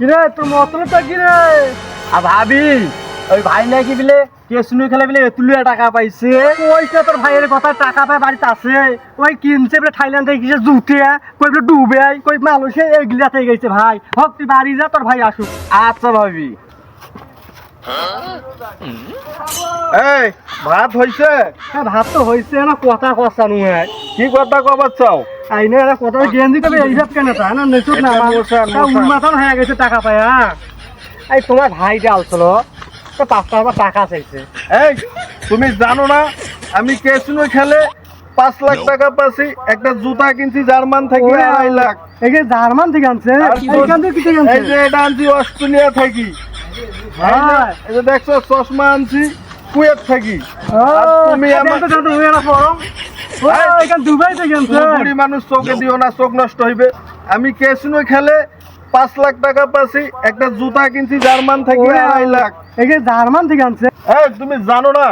কিরে তোর মতলবটা কি রে? আর ভাবি ওই ভাই নাকি বলে কেসুনি খেলে বলে এতুলিয়া টাকা পাইছে। ওইটা তোর ভাইয়ের কথা টাকা পায় বাড়িতে আছে। ওই কিনছে বলে থাইল্যান্ড থেকে কিসে জুটে কই বলে ডুবে কই মালয়েশিয়া এগুলাতে গেছে ভাই। হক তুই বাড়ি যা তোর ভাই আসুক। আচ্ছা ভাবি। এই ভাত হইছে? হ্যাঁ ভাত তো হয়েছে না কথা কষা নয়। কি কথা কবার চাও? আইনে একটা কথা গেঞ্জি তবে এইসব কেন তা না নেচুক না এটা মশা, মশা। উন্মাথন হয়ে গেছে টাকা পায়। এই তোমার ভাই যে আসছিল তো 5,000 টাকা চাইছে। এই তুমি জানো না আমি কেসিনো খেলে 5 লাখ টাকা পাচ্ছি, একটা জুতা কিনছি জার্মান থেকে 2.5 লাখ। এই যে জার্মান থেকে আনছে আর এইখান থেকে কিনে এই আনছে। যে এটা আনছি অস্ট্রেলিয়া থেকে। হ্যাঁ। এই যে দেখছো চশমা আনছি কুয়েত থেকে। আর তুমি আমার দুবাই থেকে আনছে। তুমি বুড়ি মানুষ চোখে দিও না, চোখ নষ্ট হইবে। আমি কেসিনো খেলে 5 লাখ টাকা পাচ্ছি, একটা জুতা কিনছি জার্মান থেকে 2.5 লাখ। এই যে জার্মান থেকে আনছে। এই তুমি জানো না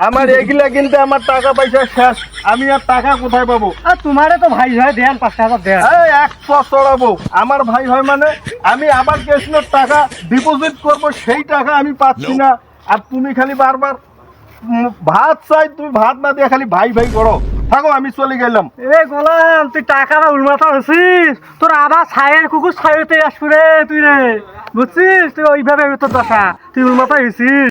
আমার এগুলা কিনতে আমার টাকা পয়সা শেষ, আমি আর টাকা কোথায় পাবো? আর তোমারে তো ভাই হয় দেন 5,000 দেন। এই 100 চড়াবো, আমার ভাই হয় মানে আমি আবার কেসিনোর টাকা ডিপোজিট করব, সেই টাকা আমি পাচ্ছি না। আর তুমি খালি বারবার ভাত চাই, তুমি ভাত না দিয়ে খালি ভাই ভাই করো। থাকো আমি চলে গেলাম। এ গোলাম তুই টাকা না উন্মাথা হয়েছিস, তোর আবার ছায়ের কুকুর ছাইতে আসবে রে তুই রে, বুঝছিস? তুই ওইভাবে তোর দশা, তুই উন্মাথা হয়েছিস।